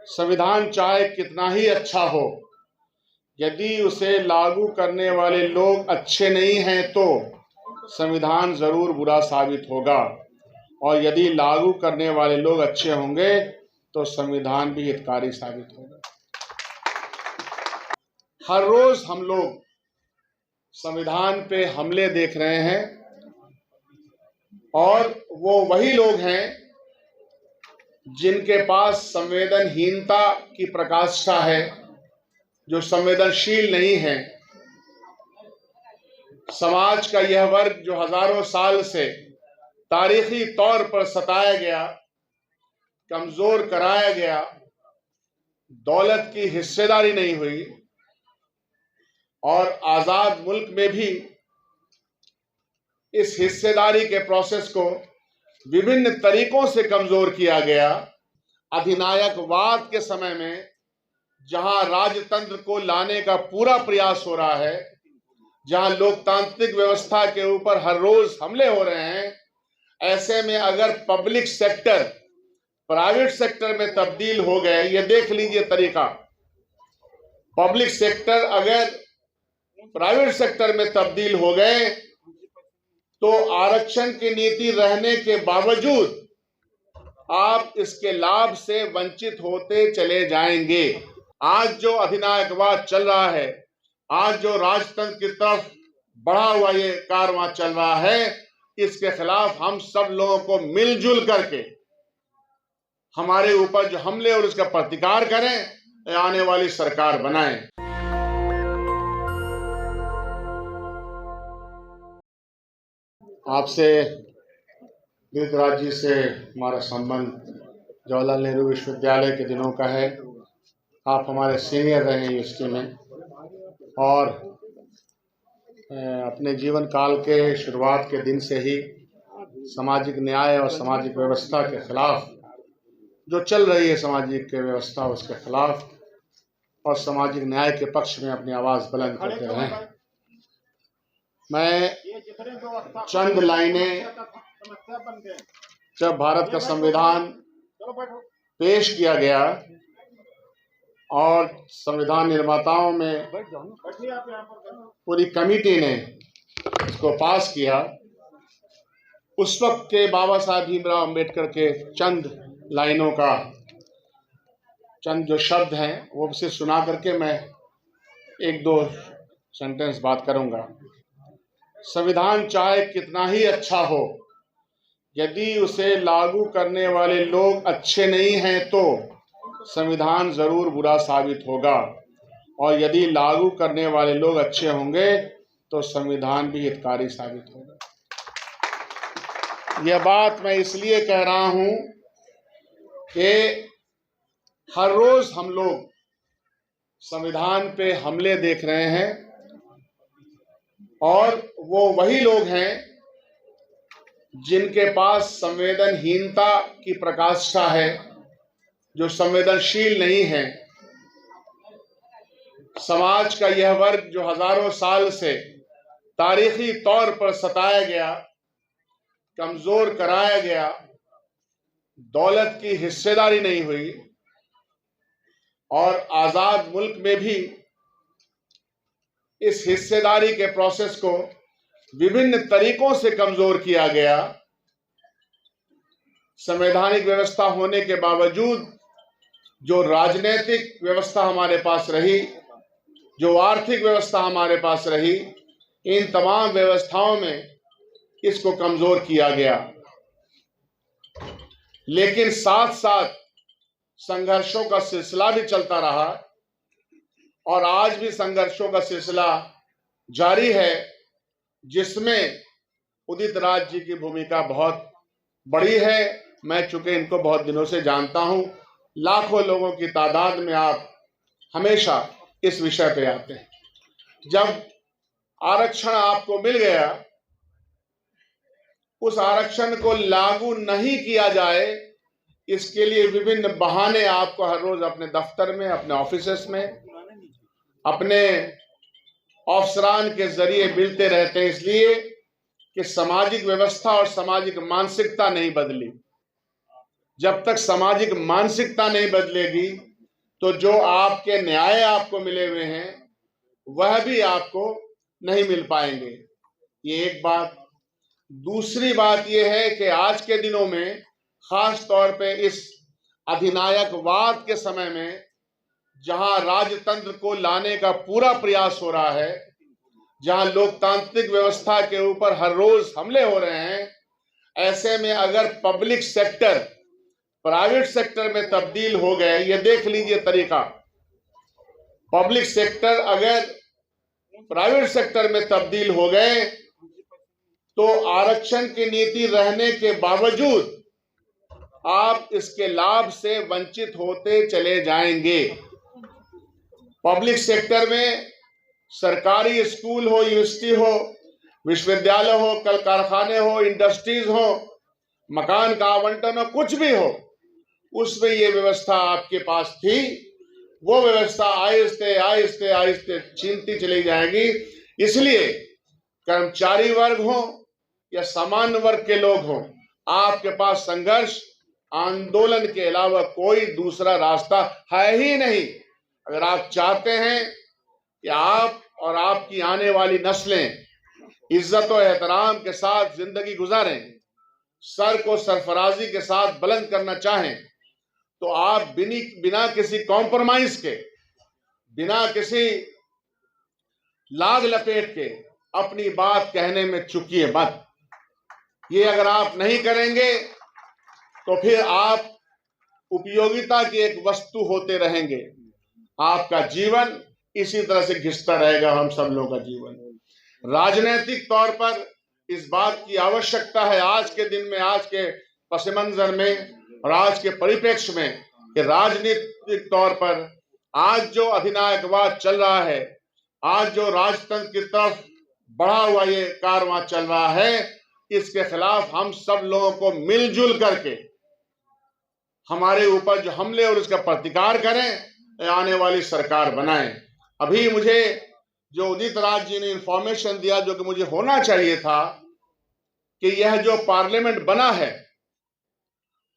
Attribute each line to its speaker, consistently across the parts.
Speaker 1: संविधान चाहे कितना ही अच्छा हो, यदि उसे लागू करने वाले लोग अच्छे नहीं हैं तो संविधान जरूर बुरा साबित होगा, और यदि लागू करने वाले लोग अच्छे होंगे तो संविधान भी हितकारी साबित होगा। हर रोज हम लोग संविधान पे हमले देख रहे हैं, और वो वही लोग हैं जिनके पास संवेदनहीनता की प्रकाष्ठा है, जो संवेदनशील नहीं है। समाज का यह वर्ग जो हजारों साल से तारीखी तौर पर सताया गया, कमजोर कराया गया, दौलत की हिस्सेदारी नहीं हुई, और आजाद मुल्क में भी इस हिस्सेदारी के प्रोसेस को विभिन्न तरीकों से कमजोर किया गया। अधिनायकवाद के समय में जहां राजतंत्र को लाने का पूरा प्रयास हो रहा है, जहां लोकतांत्रिक व्यवस्था के ऊपर हर रोज हमले हो रहे हैं, ऐसे में अगर पब्लिक सेक्टर प्राइवेट सेक्टर में तब्दील हो गए, ये देख लीजिए तरीका, पब्लिक सेक्टर अगर प्राइवेट सेक्टर में तब्दील हो गए तो आरक्षण की नीति रहने के बावजूद आप इसके लाभ से वंचित होते चले जाएंगे। आज जो अधिनायकवाद चल रहा है, आज जो राजतंत्र की तरफ बढ़ा हुआ ये कारवां चल रहा है, इसके खिलाफ हम सब लोगों को मिलजुल करके हमारे ऊपर जो हमले और उसका प्रतिकार करें, आने वाली सरकार बनाएं। आपसे ऋतुराज जी से हमारा संबंध जवाहरलाल नेहरू विश्वविद्यालय के दिनों का है। आप हमारे सीनियर रहे हैं यूनिवर्सिटी में, और अपने जीवन काल के शुरुआत के दिन से ही सामाजिक न्याय और सामाजिक व्यवस्था के खिलाफ जो चल रही है सामाजिक व्यवस्था, उसके खिलाफ और सामाजिक न्याय के पक्ष में अपनी आवाज़ बुलंद करते रहे। मैं चंद लाइनें, जब भारत का संविधान पेश किया गया और संविधान निर्माताओं में पूरी कमेटी ने इसको पास किया, उस वक्त के बाबा साहब भीमराव अंबेडकर के चंद लाइनों का चंद जो शब्द हैं वो से सुना करके मैं एक दो सेंटेंस बात करूंगा। संविधान चाहे कितना ही अच्छा हो, यदि उसे लागू करने वाले लोग अच्छे नहीं हैं तो संविधान जरूर बुरा साबित होगा, और यदि लागू करने वाले लोग अच्छे होंगे तो संविधान भी हितकारी साबित होगा। यह बात मैं इसलिए कह रहा हूं कि हर रोज हम लोग संविधान पे हमले देख रहे हैं, और वो वही लोग हैं जिनके पास संवेदनहीनता की प्रकाष्ठा है, जो संवेदनशील नहीं है। समाज का यह वर्ग जो हजारों साल से तारीखी तौर पर सताया गया, कमजोर कराया गया, दौलत की हिस्सेदारी नहीं हुई, और आजाद मुल्क में भी इस हिस्सेदारी के प्रोसेस को विभिन्न तरीकों से कमजोर किया गया। संवैधानिक व्यवस्था होने के बावजूद जो राजनीतिक व्यवस्था हमारे पास रही, जो आर्थिक व्यवस्था हमारे पास रही, इन तमाम व्यवस्थाओं में इसको कमजोर किया गया। लेकिन साथ साथ संघर्षों का सिलसिला भी चलता रहा, और आज भी संघर्षों का सिलसिला जारी है, जिसमें उदित राज जी की भूमिका बहुत बड़ी है। मैं चूंकि इनको बहुत दिनों से जानता हूं, लाखों लोगों की तादाद में आप हमेशा इस विषय पे आते हैं। जब आरक्षण आपको मिल गया, उस आरक्षण को लागू नहीं किया जाए, इसके लिए विभिन्न बहाने आपको हर रोज अपने दफ्तर में, अपने ऑफिसेस में, अपने अफसरान के जरिए मिलते रहते हैं, इसलिए कि सामाजिक व्यवस्था और सामाजिक मानसिकता नहीं बदली। जब तक सामाजिक मानसिकता नहीं बदलेगी, तो जो आपके न्याय आपको मिले हुए हैं वह भी आपको नहीं मिल पाएंगे। ये एक बात। दूसरी बात यह है कि आज के दिनों में खास तौर पे इस अधिनायकवाद के समय में जहां राजतंत्र को लाने का पूरा प्रयास हो रहा है, जहां लोकतांत्रिक व्यवस्था के ऊपर हर रोज हमले हो रहे हैं, ऐसे में अगर पब्लिक सेक्टर प्राइवेट सेक्टर में तब्दील हो गए, ये देख लीजिए तरीका, पब्लिक सेक्टर अगर प्राइवेट सेक्टर में तब्दील हो गए तो आरक्षण की नीति रहने के बावजूद आप इसके लाभ से वंचित होते चले जाएंगे। पब्लिक सेक्टर में सरकारी स्कूल हो, यूनिवर्सिटी हो, विश्वविद्यालय हो, कल कारखाने हो, इंडस्ट्रीज हो, मकान का आवंटन हो, कुछ भी हो, उसमें ये व्यवस्था आपके पास थी। वो व्यवस्था आहिस्ते आहिस्ते आहिस्ते छीनती चली जाएगी। इसलिए कर्मचारी वर्ग हो या सामान्य वर्ग के लोग हो, आपके पास संघर्ष आंदोलन के अलावा कोई दूसरा रास्ता है ही नहीं। अगर आप चाहते हैं कि आप और आपकी आने वाली नस्लें इज्जत और एहतराम के साथ जिंदगी गुजारें, सर को सरफराजी के साथ बुलंद करना चाहें, तो आप बिना किसी कॉम्प्रोमाइज के, बिना किसी लाग लपेट के अपनी बात कहने में चूकिए मत। ये अगर आप नहीं करेंगे तो फिर आप उपयोगिता की एक वस्तु होते रहेंगे। आपका जीवन इसी तरह से घिसता रहेगा, हम सब लोगों का जीवन। राजनीतिक तौर पर इस बात की आवश्यकता है आज के दिन में, आज के पस मंजर में और आज के परिप्रेक्ष्य में, कि राजनीतिक तौर पर आज जो अधिनायकवाद चल रहा है, आज जो राजतंत्र की तरफ बढ़ा हुआ ये कारवां चल रहा है, इसके खिलाफ हम सब लोगों को मिलजुल करके हमारे ऊपर जो हमले और उसका प्रतिकार करें, आने वाली सरकार बनाएं। अभी मुझे जो उदित राज जी ने इंफॉर्मेशन दिया, जो कि मुझे होना चाहिए था, कि यह जो पार्लियामेंट बना है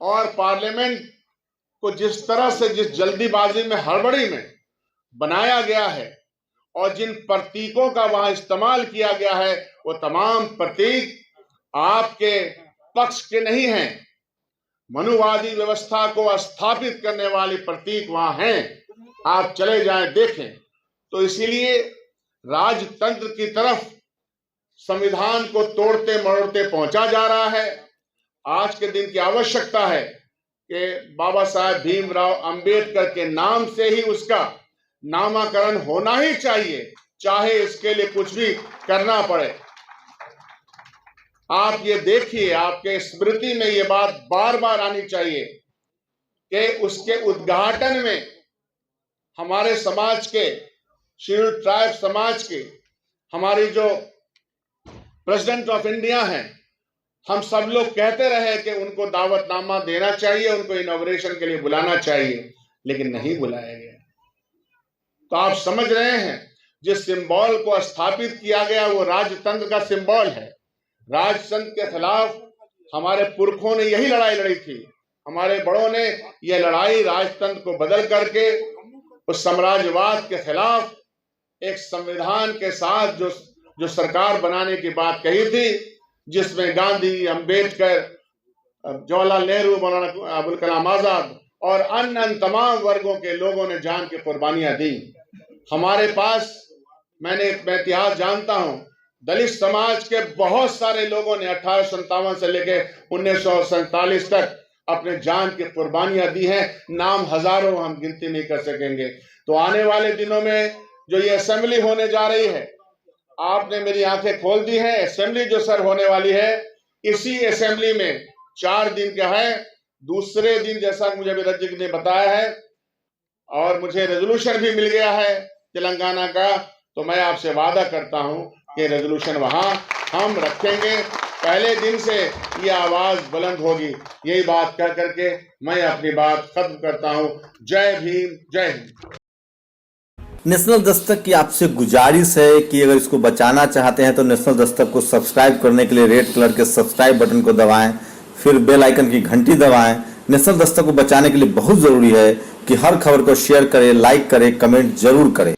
Speaker 1: और पार्लियामेंट को जिस तरह से, जिस जल्दीबाजी में, हड़बड़ी में बनाया गया है और जिन प्रतीकों का वहां इस्तेमाल किया गया है, वो तमाम प्रतीक आपके पक्ष के नहीं हैं। मनुवादी व्यवस्था को स्थापित करने वाले प्रतीक वहां हैं। आप चले जाएं, देखें। तो इसीलिए राजतंत्र की तरफ संविधान को तोड़ते मरोड़ते पहुंचा जा रहा है। आज के दिन की आवश्यकता है कि बाबा साहेब भीमराव अंबेडकर के नाम से ही उसका नामकरण होना ही चाहिए, चाहे इसके लिए कुछ भी करना पड़े। आप ये देखिए, आपके स्मृति में ये बात बार बार आनी चाहिए कि उसके उद्घाटन में हमारे समाज के, शेड्यूल्ड ट्राइब समाज के, हमारी जो प्रेसिडेंट ऑफ इंडिया हैं, हम सब लोग कहते रहे कि उनको दावतनामा देना चाहिए, उनको इनॉग्रेशन के लिए बुलाना चाहिए, लेकिन नहीं बुलाया गया। तो आप समझ रहे हैं, जिस सिंबल को स्थापित किया गया वो राजतंत्र का सिंबल है। राजतंत्र के खिलाफ हमारे पुरखों ने यही लड़ाई लड़ी थी। हमारे बड़ों ने यह लड़ाई राजतंत्र को बदल करके उस साम्राज्यवाद के खिलाफ एक संविधान के साथ जो सरकार बनाने की बात कही थी, जिसमें गांधी, अंबेडकर, जवाहरलाल नेहरू, मौलाना अबुल कलाम आजाद और अन्य तमाम वर्गों के लोगों ने जान की कुर्बानियां दी। हमारे पास, मैं इतिहास जानता हूं, दलित समाज के बहुत सारे लोगों ने 1857 से लेकर 1947 तक अपने जान की कुर्बानियां दी हैं। नाम हजारों, हम गिनती नहीं कर सकेंगे। तो आने वाले दिनों में जो ये असेंबली होने जा रही है, आपने मेरी आंखें खोल दी है। असेंबली जो सर होने वाली है, इसी असेंबली में 4 दिन का है। दूसरे दिन, जैसा मुझे विराज जी ने बताया है, और मुझे रेजोल्यूशन भी मिल गया है तेलंगाना का, तो मैं आपसे वादा करता हूं कि रेजोल्यूशन वहां हम रखेंगे। पहले दिन से ये आवाज बुलंद होगी। यही बात कह करके मैं अपनी बात खत्म करता हूं। जय भीम, जय हिंद।
Speaker 2: नेशनल दस्तक की आपसे गुजारिश है कि अगर इसको बचाना चाहते हैं तो नेशनल दस्तक को सब्सक्राइब करने के लिए रेड कलर के सब्सक्राइब बटन को दबाएं, फिर बेल आइकन की घंटी दबाएं, नेशनल दस्तक को बचाने के लिए बहुत जरूरी है कि हर खबर को शेयर करें, लाइक करें, कमेंट जरूर करें।